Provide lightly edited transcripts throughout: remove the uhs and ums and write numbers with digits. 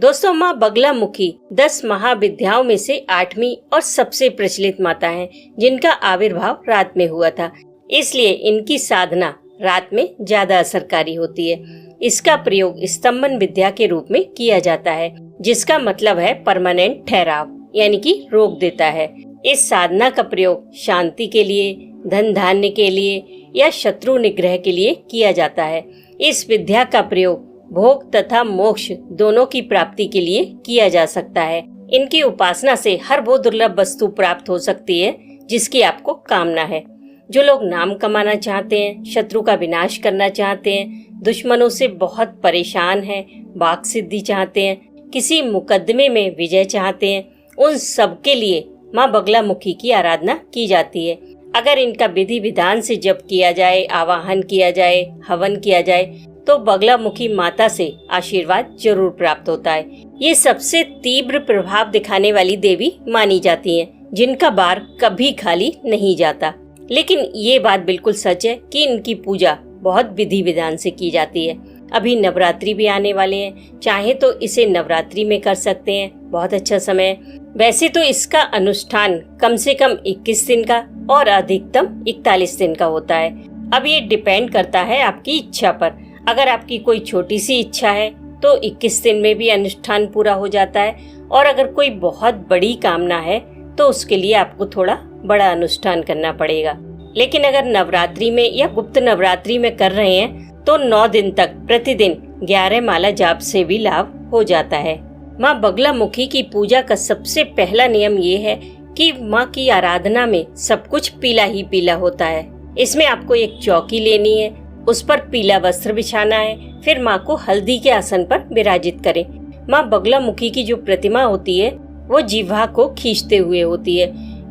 दोस्तों, माँ बगलामुखी 10 महाविद्याओं में से 8वीं और सबसे प्रचलित माता हैं, जिनका आविर्भाव रात में हुआ था। इसलिए इनकी साधना रात में ज्यादा असरकारी होती है। इसका प्रयोग स्तंभन विद्या के रूप में किया जाता है, जिसका मतलब है परमानेंट ठहराव, यानी कि रोक देता है। इस साधना का प्रयोग शांति के लिए, धन धान्य के लिए या शत्रु निग्रह के लिए किया जाता है। इस विद्या का प्रयोग भोग तथा मोक्ष दोनों की प्राप्ति के लिए किया जा सकता है। इनकी उपासना से हर वो दुर्लभ वस्तु प्राप्त हो सकती है जिसकी आपको कामना है। जो लोग नाम कमाना चाहते हैं, शत्रु का विनाश करना चाहते हैं, दुश्मनों से बहुत परेशान हैं, वाक सिद्धि चाहते हैं, किसी मुकदमे में विजय चाहते हैं, उन सब के लिए माँ बगलामुखी की आराधना की जाती है। अगर इनका विधि विधान से जप किया जाए, आवाहन किया जाए, हवन किया जाए तो बगलामुखी माता से आशीर्वाद जरूर प्राप्त होता है। ये सबसे तीव्र प्रभाव दिखाने वाली देवी मानी जाती हैं, जिनका बार कभी खाली नहीं जाता। लेकिन ये बात बिल्कुल सच है कि इनकी पूजा बहुत विधि विधान से की जाती है। अभी नवरात्रि भी आने वाले हैं, चाहे तो इसे नवरात्रि में कर सकते हैं, बहुत अच्छा समय है। वैसे तो इसका अनुष्ठान कम से कम 21 दिन का और अधिकतम 41 दिन का होता है। अब ये डिपेंड करता है आपकी इच्छा पर। अगर आपकी कोई छोटी सी इच्छा है तो 21 दिन में भी अनुष्ठान पूरा हो जाता है, और अगर कोई बहुत बड़ी कामना है तो उसके लिए आपको थोड़ा बड़ा अनुष्ठान करना पड़ेगा। लेकिन अगर नवरात्रि में या गुप्त नवरात्रि में कर रहे हैं तो 9 दिन तक प्रतिदिन 11 माला जाप से भी लाभ हो जाता है। माँ बगलामुखी की पूजा का सबसे पहला नियम ये है कि माँ की आराधना में सब कुछ पीला ही पीला होता है। इसमें आपको एक चौकी लेनी है, उस पर पीला वस्त्र बिछाना है, फिर माँ को हल्दी के आसन पर विराजित करें। माँ बगलामुखी की जो प्रतिमा होती है वो जिह्वा को खींचते हुए होती है,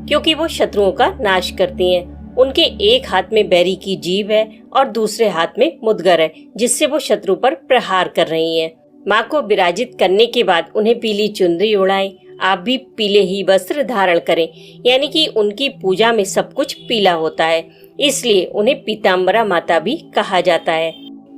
क्योंकि वो शत्रुओं का नाश करती हैं। उनके एक हाथ में बैरी की जीभ है और दूसरे हाथ में मुद्गर है, जिससे वो शत्रु पर प्रहार कर रही हैं। माँ को विराजित करने के बाद उन्हें पीली चुनरी ओढ़ाएं। आप भी पीले ही वस्त्र धारण करें, यानी कि उनकी पूजा में सब कुछ पीला होता है, इसलिए उन्हें पीताम्बरा माता भी कहा जाता है।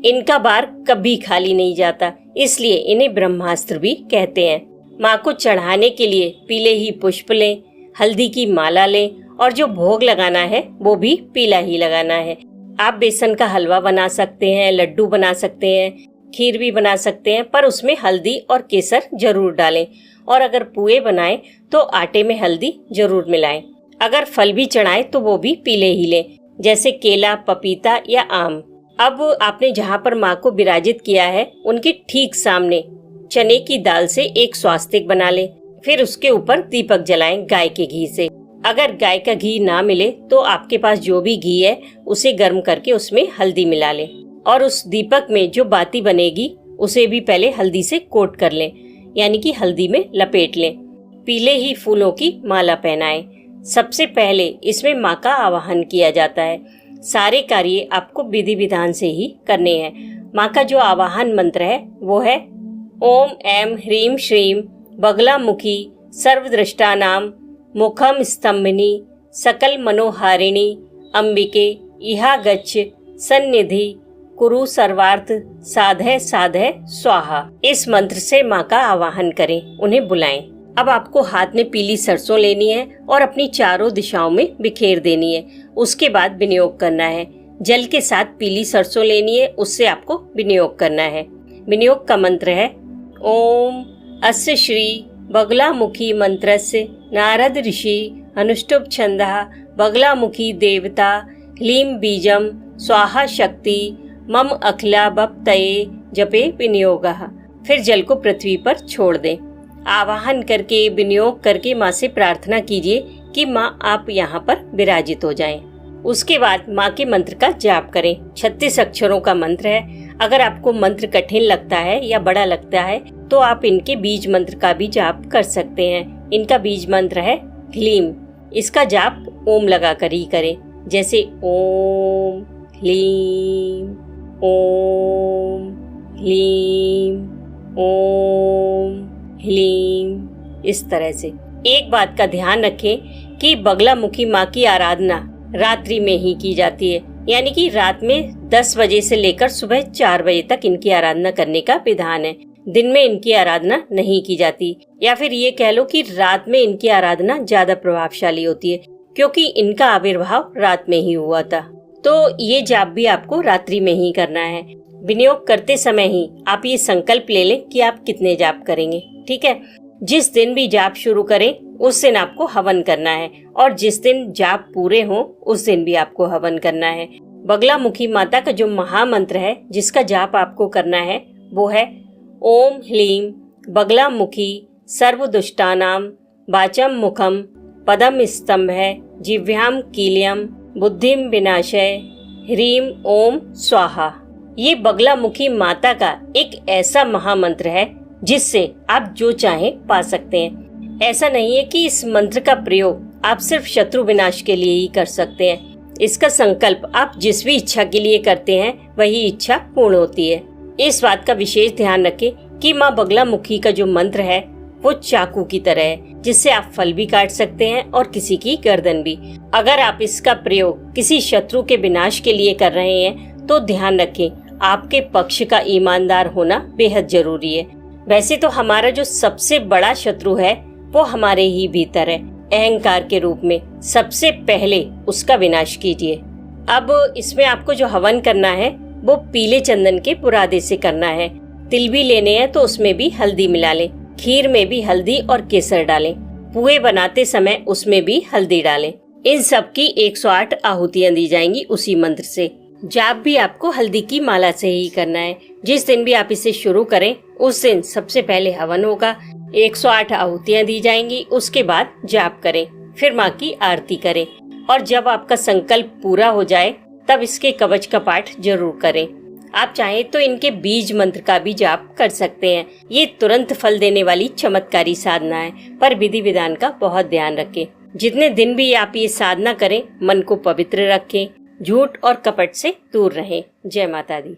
इनका बार कभी खाली नहीं जाता, इसलिए इन्हें ब्रह्मास्त्र भी कहते हैं। माँ को चढ़ाने के लिए पीले ही पुष्प लें, हल्दी की माला लें, और जो भोग लगाना है वो भी पीला ही लगाना है। आप बेसन का हलवा बना सकते हैं, लड्डू बना सकते हैं, खीर भी बना सकते हैं, पर उसमें हल्दी और केसर जरूर डालें। और अगर पुए बनाएं तो आटे में हल्दी जरूर मिलाएं। अगर फल भी चढ़ाएं तो वो भी पीले ही लें, जैसे केला, पपीता या आम। अब आपने जहाँ पर माँ को विराजित किया है उनके ठीक सामने चने की दाल से एक स्वास्तिक बना लें। फिर उसके ऊपर दीपक जलाएं गाय के घी से। अगर गाय का घी ना मिले तो आपके पास जो भी घी है उसे गर्म करके उसमें हल्दी मिला लें, और उस दीपक में जो बाती बनेगी उसे भी पहले हल्दी से कोट कर लें, यानी कि हल्दी में लपेट लें। पीले ही फूलों की माला पहनाएं। सबसे पहले इसमें माँ का आवाहन किया जाता है। सारे कार्य आपको विधि विधान से ही करने हैं। माँ का जो आवाहन मंत्र है वो है ओम ऐं ह्रीं श्रीं बगलामुखी सर्वदृष्टानां मुखम स्तंभिनी सकल मनोहारिणी अंबिके इहा गच्छ सन्निधि कुरु सर्वार्थ साधय साधय स्वाहा। इस मंत्र से माँ का आवाहन करें, उन्हें बुलाएं। अब आपको हाथ में पीली सरसों लेनी है और अपनी चारों दिशाओं में बिखेर देनी है। उसके बाद विनियोग करना है। जल के साथ पीली सरसों लेनी है, उससे आपको विनियोग करना है। विनियोग का मंत्र है ओम अस्य श्री बगलामुखी मंत्रस्य नारद ऋषि अनुष्टुप छंदः बगलामुखी देवता ह्लीं बीजम स्वाहा शक्ति मम अखिला बप्तये जपे विनियोगः। फिर जल को पृथ्वी पर छोड़ दें। आवाहन करके विनियोग करके माँ से प्रार्थना कीजिए कि माँ आप यहाँ पर विराजित हो जाएं। उसके बाद माँ के मंत्र का जाप करें। 36 अक्षरों का मंत्र है। अगर आपको मंत्र कठिन लगता है या बड़ा लगता है तो आप इनके बीज मंत्र का भी जाप कर सकते हैं। इनका बीज मंत्र है ह्लीं। इसका जाप ओम लगा कर ही करें, जैसे ओम ह्लीं ओम ह्लीं ओम ह्लीं। इस तरह से एक बात का ध्यान रखें कि बगलामुखी माँ की आराधना रात्रि में ही की जाती है, यानी कि रात में 10 बजे से लेकर सुबह 4 बजे तक इनकी आराधना करने का विधान है। दिन में इनकी आराधना नहीं की जाती, या फिर ये कह लो कि रात में इनकी आराधना ज्यादा प्रभावशाली होती है, क्योंकि इनका आविर्भाव रात में ही हुआ था। तो ये जाप भी आपको रात्रि में ही करना है। विनियोग करते समय ही आप ये संकल्प ले लें कि आप कितने जाप करेंगे, ठीक है। जिस दिन भी जाप शुरू करें उस दिन आपको हवन करना है, और जिस दिन जाप पूरे हो उस दिन भी आपको हवन करना है। बगलामुखी माता का जो महामंत्र है जिसका जाप आपको करना है वो है ओम ह्लीं बगलामुखी सर्वदुष्टानां वाचम मुखम पदम स्तंभः जिह्वाम कील्यम बुद्धिम विनाशय ह्रीं ओम स्वाहा। ये बगलामुखी माता का एक ऐसा महामंत्र है जिससे आप जो चाहें पा सकते हैं। ऐसा नहीं है कि इस मंत्र का प्रयोग आप सिर्फ शत्रु विनाश के लिए ही कर सकते हैं। इसका संकल्प आप जिस भी इच्छा के लिए करते हैं वही इच्छा पूर्ण होती है। इस बात का विशेष ध्यान रखें कि माँ बगलामुखी का जो मंत्र है वो चाकू की तरह है, जिससे आप फल भी काट सकते हैं और किसी की गर्दन भी। अगर आप इसका प्रयोग किसी शत्रु के विनाश के लिए कर रहे हैं तो ध्यान रखें आपके पक्ष का ईमानदार होना बेहद जरूरी है। वैसे तो हमारा जो सबसे बड़ा शत्रु है वो हमारे ही भीतर है, अहंकार के रूप में। सबसे पहले उसका विनाश कीजिए। अब इसमें आपको जो हवन करना है वो पीले चंदन के बुरादे से करना है। तिल भी लेने हैं तो उसमें भी हल्दी मिला लें, खीर में भी हल्दी और केसर डालें, पुए बनाते समय उसमें भी हल्दी डालें। इन सब की 108 आहुतियां दी जाएंगी उसी मंत्र से। जाप भी आपको हल्दी की माला से ही करना है। जिस दिन भी आप इसे शुरू करें उस दिन सबसे पहले हवन होगा, 108 आहुतियां दी जाएंगी, उसके बाद जाप करें, फिर माँ की आरती करें, और जब आपका संकल्प पूरा हो जाए तब इसके कवच का पाठ जरूर करें। आप चाहें तो इनके बीज मंत्र का भी जाप कर सकते हैं। ये तुरंत फल देने वाली चमत्कारी साधना है, पर विधि विधान का बहुत ध्यान रखें। जितने दिन भी आप ये साधना करें मन को पवित्र रखें, झूठ और कपट से दूर रहें। जय माता दी।